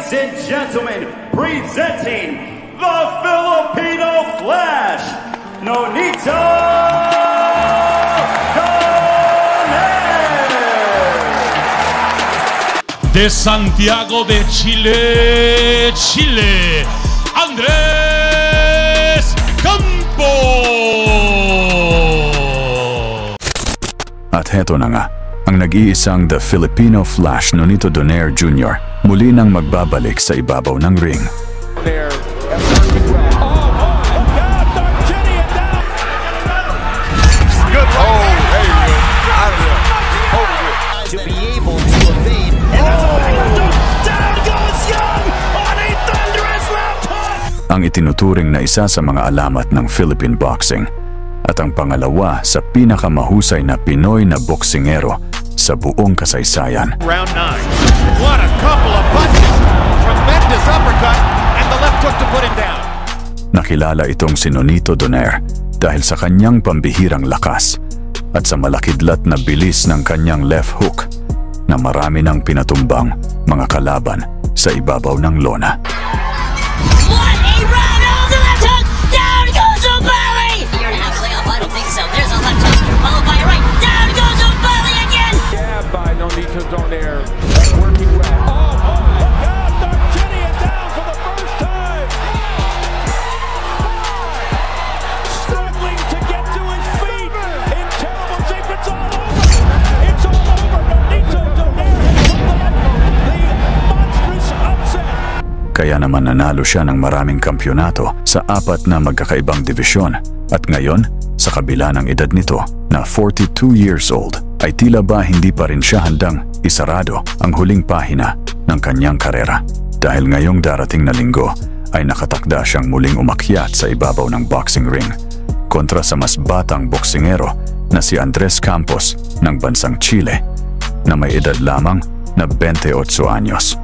ladies and gentlemen, presenting the Filipino Flash, Nonito Donaire. De Santiago de Chile, Andres Campo. At heto na nga, ang nag-iisang The Filipino Flash Nonito Donaire Jr. muli nang magbabalik sa ibabaw ng ring. To be able to evade, and that's a backward down goes Young on a thunderous left hook. Ang itinuturing na isa sa mga alamat ng Philippine boxing at ang pangalawa sa pinakamahusay na Pinoy na boksingero sa buong kasaysayan. Round 9. What a couple of punches! Tremendous uppercut and the left hook to put him down. Nakilala itong si Nonito Donaire dahil sa kanyang pambihirang lakas at sa malakidlat na bilis ng kanyang left hook na marami nang pinatumbang mga kalaban sa ibabaw ng lona. What a run off the left hook! Down goes O'Bally! You're gonna have to lay off, I don't think so. There's a left hook, followed by a right. Down goes O'Bally again! Jab by Nonito Donaire. Working well. Oh my God! Darchinian down for the first time! Struggling to get to his feet in terrible shape. It's all over! It's all over! Nonito Donaire has put the monstrous upset! Kaya naman nanalo siya ng maraming kampyonato sa 4 na magkakaibang divisyon. At ngayon, sa kabila ng edad nito na 42 years old, ay tila ba hindi pa rin siya handang isarado ang huling pahina ng kanyang karera. Dahil ngayong darating na linggo ay nakatakda siyang muling umakyat sa ibabaw ng boxing ring kontra sa mas batang boksingero na si Andres Campos ng bansang Chile na may edad lamang na 28 anyos.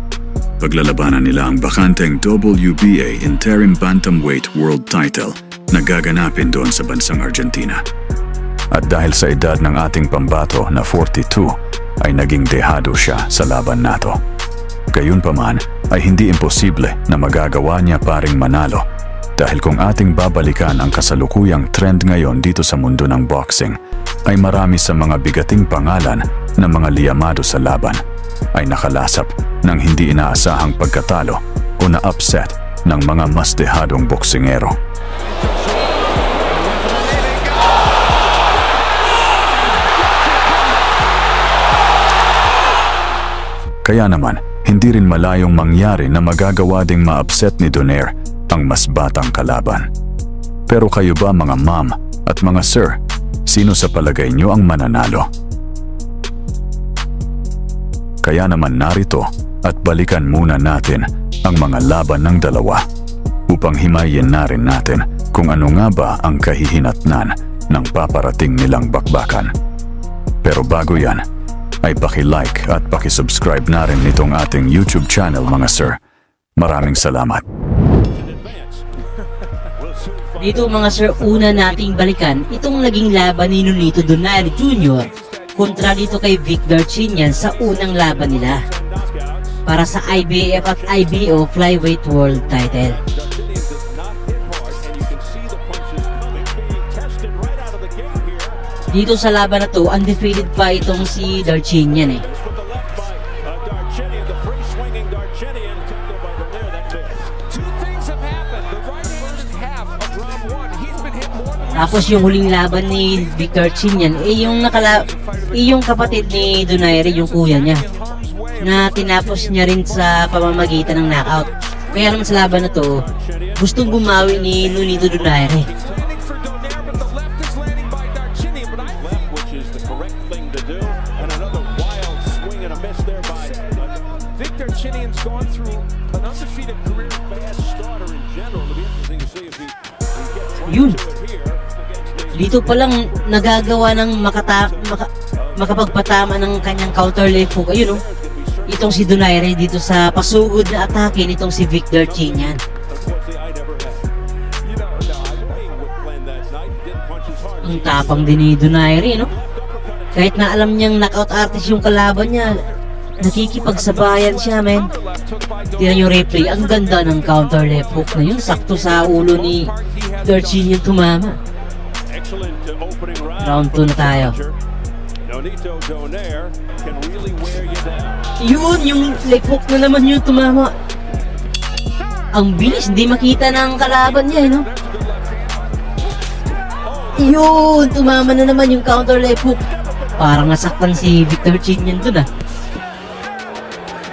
Paglalabanan nila ang bakanteng WBA Interim Bantamweight World Title na gaganapin doon sa bansang Argentina. At dahil sa edad ng ating pambato na 42 ay naging dehado siya sa laban nato. Gayunpaman ay hindi imposible na magagawa niya pa ring manalo dahil kung ating babalikan ang kasalukuyang trend ngayon dito sa mundo ng boxing ay marami sa mga bigating pangalan na mga liyamado sa laban ay nakalasap ng hindi inaasahang pagkatalo o na-upset ng mga mas dehadong boksingero. Kaya naman, hindi rin malayong mangyari na magagawa ding ma-upset ni Donaire ang mas batang kalaban. Pero kayo ba mga ma'am at mga sir, sino sa palagay nyo ang mananalo? Kaya naman narito at balikan muna natin ang mga laban ng dalawa upang himayin na rin natin kung ano nga ba ang kahihinatnan ng paparating nilang bakbakan. Pero bago yan, ay paki-like at paki-subscribe na rin nitong ating YouTube channel mga sir. Maraming salamat. Dito mga sir, una nating balikan itong naging laban ni Nonito Donaire Jr. kontra dito kay Vic Darchinian sa unang laban nila para sa IBF at IBO Flyweight World Title. Dito sa laban na to, undefeated pa itong si Darchinian eh. Tapos yung huling laban ni Vic Darchinian yung kapatid ni Donaire, yung kuya niya, na tinapos niya rin sa pamamagitan ng knockout. Kaya naman sa laban na to, gustong bumawi ni Nonito Donaire. Yun. Dito pa lang nagagawa ng makapagpatama ng kanyang counter left hook. Ayun, oh. Itong si Donaire dito sa pasugod na atake nitong si Vic Darchinian. Ang tapang din ni Donaire, no? Kahit na alam niyang knockout artist yung kalaban niya, nakikipagsabayan siya, men. Tira yung replay. Ang ganda ng counter left hook na yun. Sakto sa ulo ni Darchin yung tumama. Round 2 na tayo. Yun, yung left hook na naman yung tumama. Ang bilis, hindi makita ng kalaban niya, no? Yun, tumama na naman yung counter left hook. Parang nasaktan si Victor Chin yan dun, ah.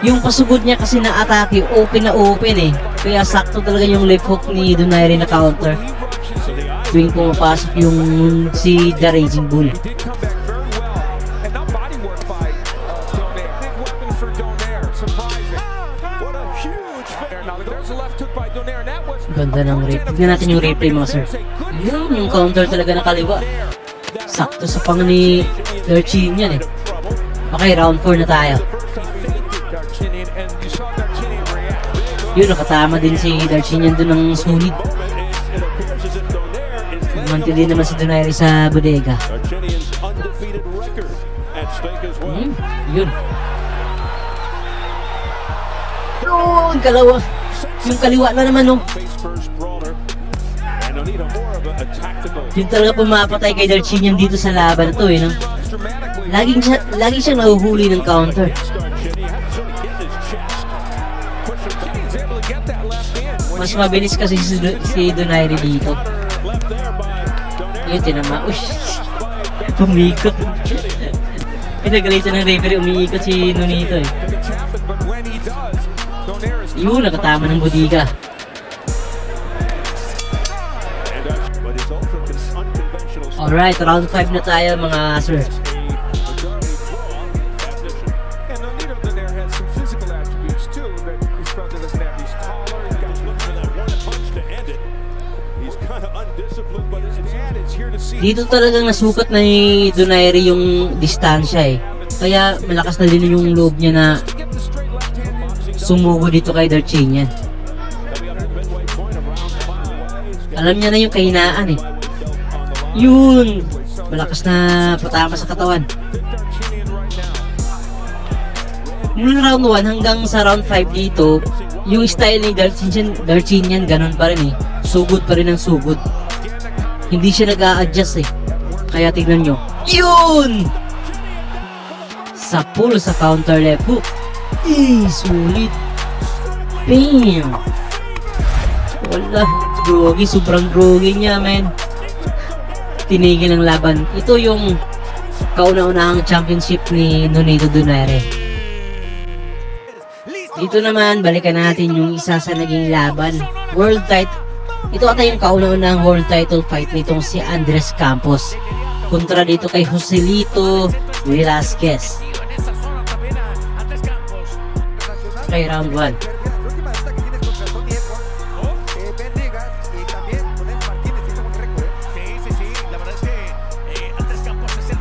Yung pasugod niya kasi na atake, open na open eh. Kaya sakto talaga yung left hook ni Donaire na counter. Tuwing pumapasok yung si The Raging Bull. Ganda ng replay. Tignan natin yung replay, mga sir. Yun, yung counter talaga na kaliwa. Sakto sa pang ni Darchin yan eh. Okay, round 4 na tayo. Yun, nakatama din si Darchin yan dun ng sulit. Mantili naman si Donaire sa bodega. Yun. Yun, kalawa. Yung kaliwa na naman, no? Yun talaga pumapatay kay Darchin yan dito sa laban na to, eh, no? Lagi siyang nahuhuli ng counter. Mas mabilis kasi si Donaire dito. Yun, tinama. Uy, umikot. Pinagalitan ng referee, umiikot si Nonito, eh. Yun, nakatama ng bodega. Alright, round 5 na tayo, mga sir. Dito talagang nasukat na ni Donaire yung distansya, eh. Kaya malakas na din yung loob niya na sumugo dito kay Darchin yan. Alam niya na yung kahinaan, eh. Yun! Malakas na patama sa katawan. Mula round 1 hanggang sa round 5 dito, yung style ni Darchin yan, ganun pa rin, eh. Sugod pa rin ang sugod. Hindi siya nag-a-adjust, eh. Kaya tignan nyo. Yun! Sa pull sa counter left hook. Sulit. Bam! Wala. Drogi. Sobrang drogi niya, man. Tinigil ang laban. Ito yung kauna-unahang championship ni Nonito Donaire. Dito naman, balikan natin yung isa sa naging laban. World title. Ito ata yung kauna-unahang world title fight nitong si Andres Campos. Kontra dito kay Joselito Velasquez. Okay, round 1.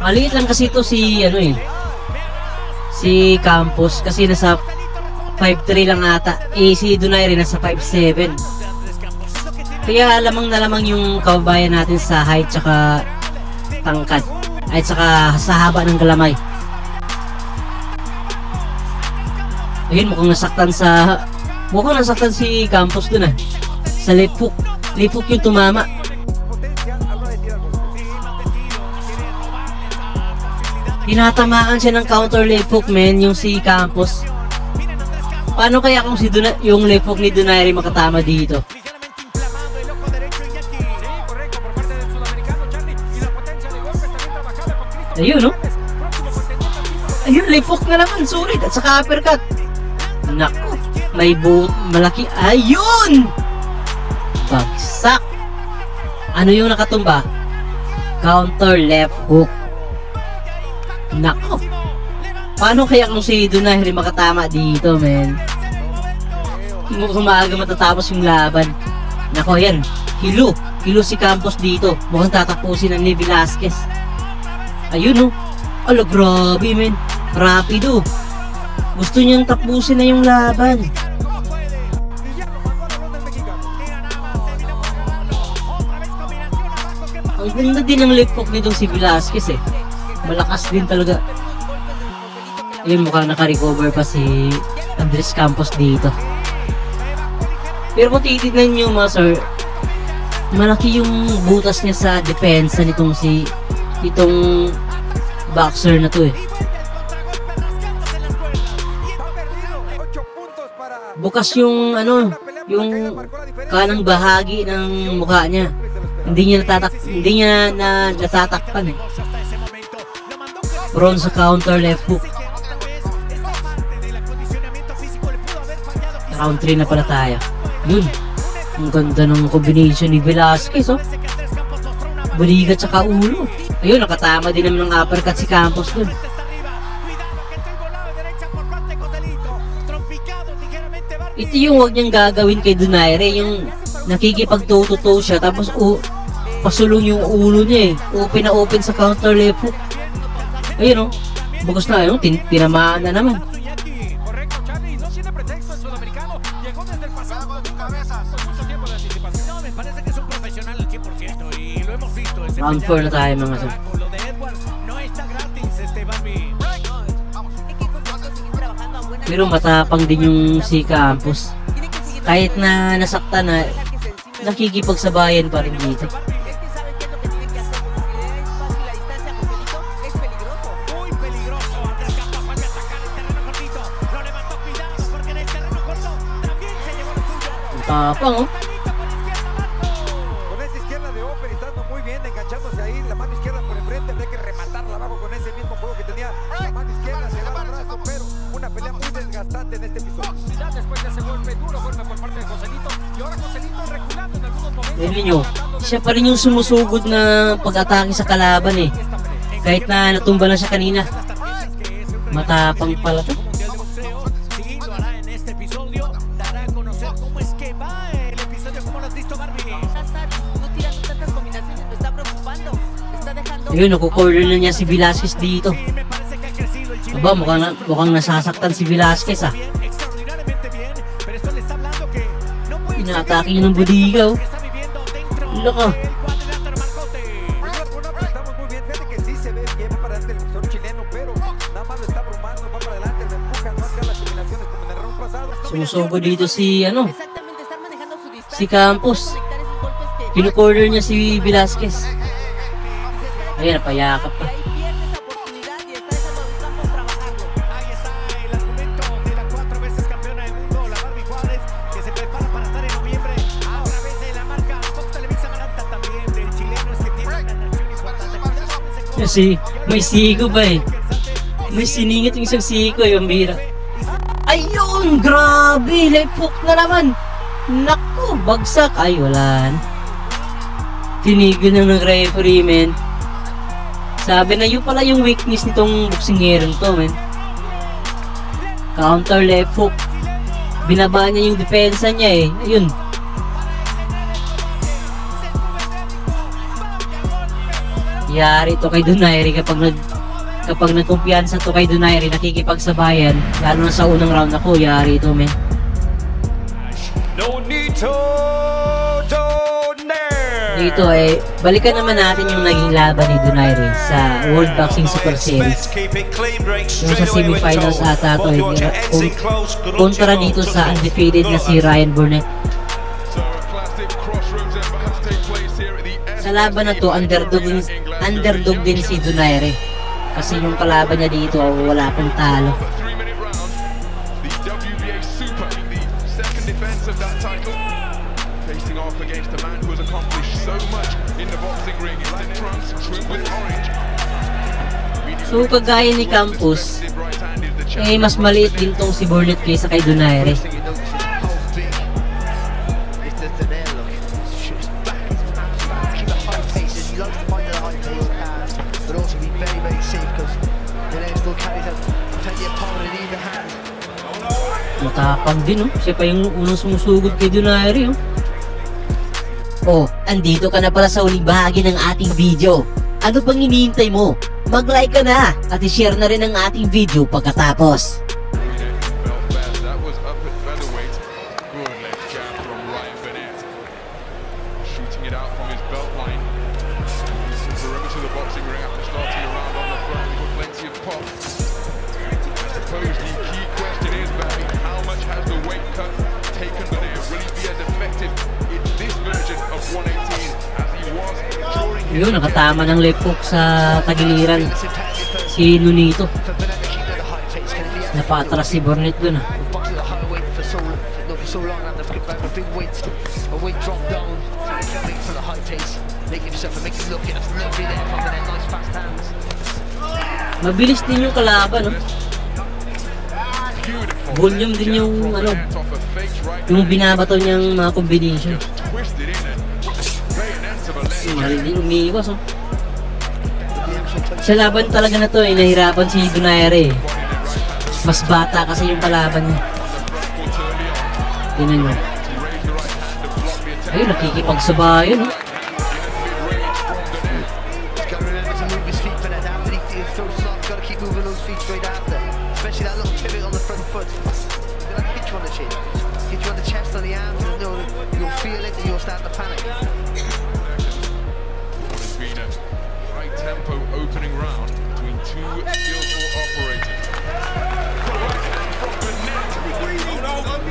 Maliit lang kasi ito si si Campos kasi nasa 5'3 lang ata. Si Donaire nasa 5'7. Kaya lamang na lamang yung kababayan natin sa height tsaka tangkad at saka sa haba ng galamay. Ayun, mukhang nasaktan si Campos dun, ah. Sa left hook yung tumama. Tinatamaan siya ng counter left hook, men, yung si Campos. Paano kaya kung yung left hook ni Donaire makatama dito? Ayun, no? Ayun, left hook na naman, sulit. At saka uppercut. Naku, may boot, malaki. Ayun! Bagsak. Ano yung nakatumba? Counter left hook. Naku. Paano kaya kung si Donaire makatama dito, men? Mukhang maaga matatapos yung laban. Naku, yan. Hilo si Campos dito. Mukhang tatapusin ng ni Velasquez. Ayun, no? Ala, grabe, men. Rapido. Gusto niyang tapusin na yung laban. Ang ganda din ng left hook nitong si Velasquez, eh. Malakas din talaga. Ayun, mukhang naka-recover pa si Andres Campos dito. Pero kung titignan nyo mga sir, malaki yung butas niya sa depensa itong boxer na to eh. Bukas yung yung kanang bahagi ng mukha niya. Hindi niya natatakpan eh. Prone sa counter left hook. Round 3 na pala tayo. Yun. Ang ganda ng combination ni Velasquez, oh. Balikat sa ulo. Ayun, nakatama din naman ng uppercut si Campos dun. Ito yung huwag niyang gagawin kay Donaire, yung nakikipagtututo siya, tapos pasulong yung ulo niya eh. Open na open sa counter left hook. Ayun, oh. Bukas na, ayun, tinamaan na naman. Round 4 na tayo mga sir. Pero matapang din yung si Campos. Kahit na nasaktan na, nakikipagsabayan pa rin dito. Tapang, oh. Tignan nyo, siya pa rin yung sumusugod na pag-atake sa kalaban eh. Kahit na natumba na siya kanina. Matapang pala to. Ayun, nakukorner na niya si Velasquez dito. Aba, mukhang nasasaktan si Velasquez ah. Inaatake niya ng budigaw. Laka. Sumusugod dito si Campos. Pinukorner niya si Velasquez. Ayan, napayakap pa. Kasi may siko ba eh. May siningit yung isang siko eh, ang bira. Ayun! Grabe! Left hook na naman! Naku! Bagsak! Ay, wala. Tinigil na ng referee, men. Sabi na yun pala yung weakness nitong boksingerong to, men. Counter left hook. Binaba niya yung depensa niya eh. Ayun. Yari to kay Donaire kapag nagkumpiyansa to kay Donaire, nakikipagsabayan, lalo na sa unang round ako, yari ito, men. Dito eh, balikan naman natin yung naging laban ni Donaire sa World Boxing Super Series. Yung sa semifinals ata to eh, kontra dito sa undefeated na si Ryan Burnett. Sa laban na to, underdog din si Donaire. Kasi yung kalaban niya dito, wala pang talo. So kagaya ni Campos, eh mas maliit din tong si Burnett kaysa kay Donaire. Matapang din, oh. Siya pa yung unang sumusugod kay Donaire, oh. Oh, andito ka na pala sa uling bahagi ng ating video. Ano pang hinihintay mo? Mag-like ka na at i-share na rin ang ating video pagkatapos. The key question is, Barry, how Yun, nakatama ng left hook sa tagiliran si Nonito. Napatras si Burnett dun ah. Mabilis din yung kalaban, no? Volume din yung ano, yung binabato niyang mga combination. Mahal din umiiwas, oh. Sa laban talaga na to, nahirapan si Donaire eh. Mas bata kasi yung kalaban niya. Tingnan nyo. Ayun, nakikipagsabayan, oh.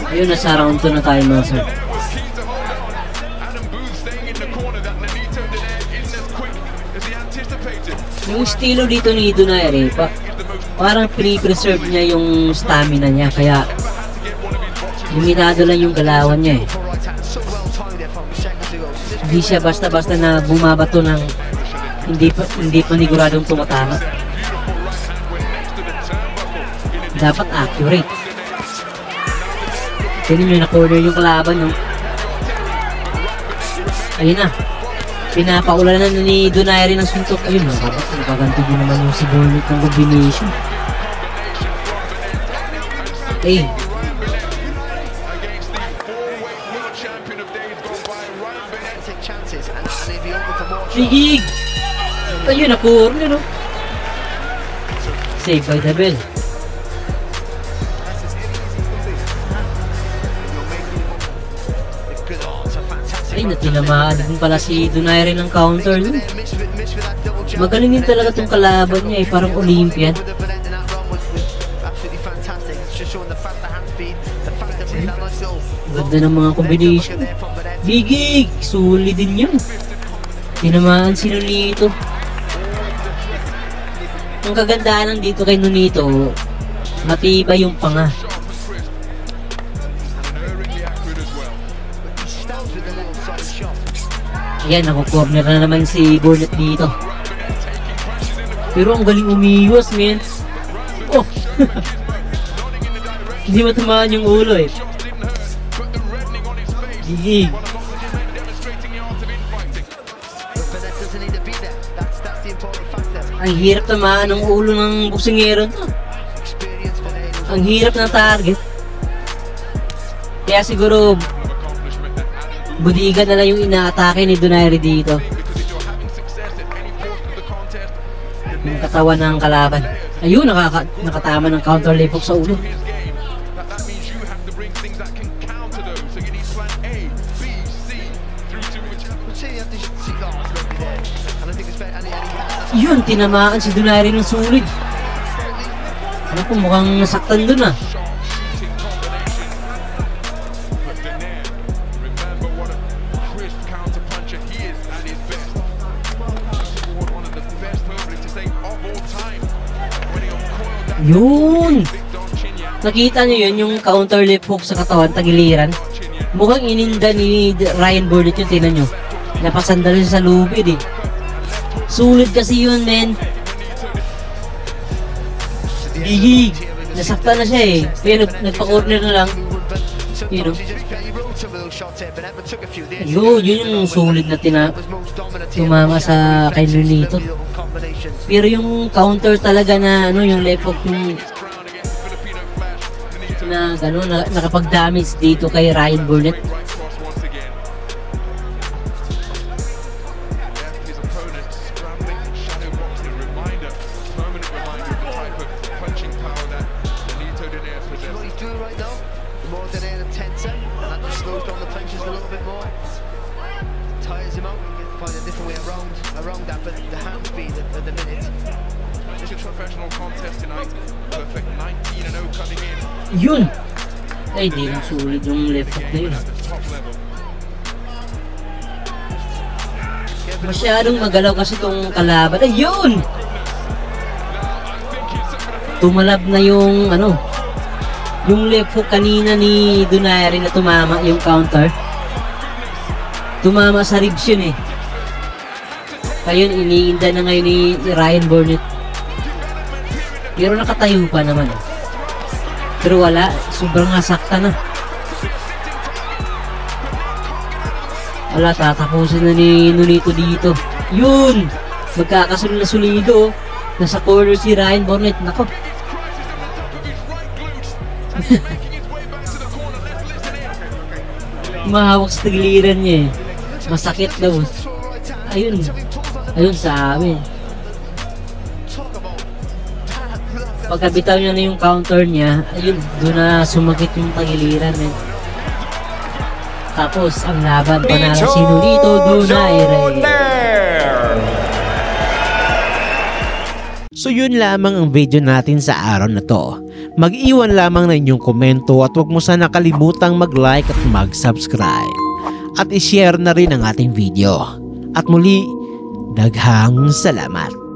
Ayun, nasa round 2 na tayo, mga sir. Yung estilo dito ni Donaire, parang pre-preserve niya yung stamina niya, kaya limitado lang yung galawan niya eh. Hindi siya basta-basta na bumabato ng hindi paniguradong tumatama. Dapat accurate. Tingnan nyo, na-corner yung kalaban, no? Ayun na. Pinapaulanan na ni Donaire ng suntok. Ayun, nakaganto din naman yung si Burnett ng combination. Hey. Sigig! Ayun, na-corner, no? Save by the bell. Ay, natinamaan din pala si Donaire ng counter, no? Magaling din talaga tong kalaban niya eh, parang Olympian. Ganda ng mga combination. Bigig! Suli din yan. Tinamaan si Nonito. Ang kagandahan dito kay Nonito, matibay yung panga. Ayan, naku-corner na naman si Burnett dito. Pero ang galing umiwas, men. Oh! Hindi matamaan yung ulo eh. Gigi. Ang hirap tamaan ng ulo ng boksingero to. Ang hirap ng target. Kaya siguro budigan na lang yung inaatake ni Donaire dito. Yung katawan ng kalaban. Ayun, nakatama ng counter left hook sa ulo. Yun, tinamaan si Donaire ng sulit. Ano po, mukhang nasaktan dun ah. Yun! Nakita nyo yun, yung counter left hook sa katawan, tagiliran. Mukhang ininda ni Ryan Burnett yun, tinan nyo. Napasandal siya sa lubid eh. Sulit kasi yun, men. Gigi! Nasaktan na siya eh. Pero nagpa-corner na lang. Yun o. Yun yung sulit na tumama sa kay Nonito. Pero yung counter talaga na ano, yung left hook yung na gano'n, nakapag-damage dito kay Ryan Burnett. Yun! Ay, di lang sulit yung left hook na yun. Masyadong magalaw kasi itong kalaban. Ayun! Tumalab na yung yung left hook kanina ni Donaire na tumama yung counter. Tumama sa ribs yun eh. Kaya iniinda na ngayon ni Ryan Burnett. Pero nakatayo pa naman. Pero wala, sobrang nasakta na. Wala, tatapusin na ni Nonito dito. Yun! Magkakasunod na sulido. Nasa corner si Ryan Burnett. Nako. Mahawak sa tagiliran niya eh. Masakit daw. Ayun. Ayun sabi. Pagkabitaw niya na yung counter niya, ayun, doon na sumakit yung tagiliran eh. Tapos, ang laban, panalo si Nonito Donaire. So yun lamang ang video natin sa araw na to. Mag-iwan lamang ng inyong komento at huwag mo sana kalimutang mag-like at mag-subscribe. At i-share na rin ang ating video. At muli, daghang salamat.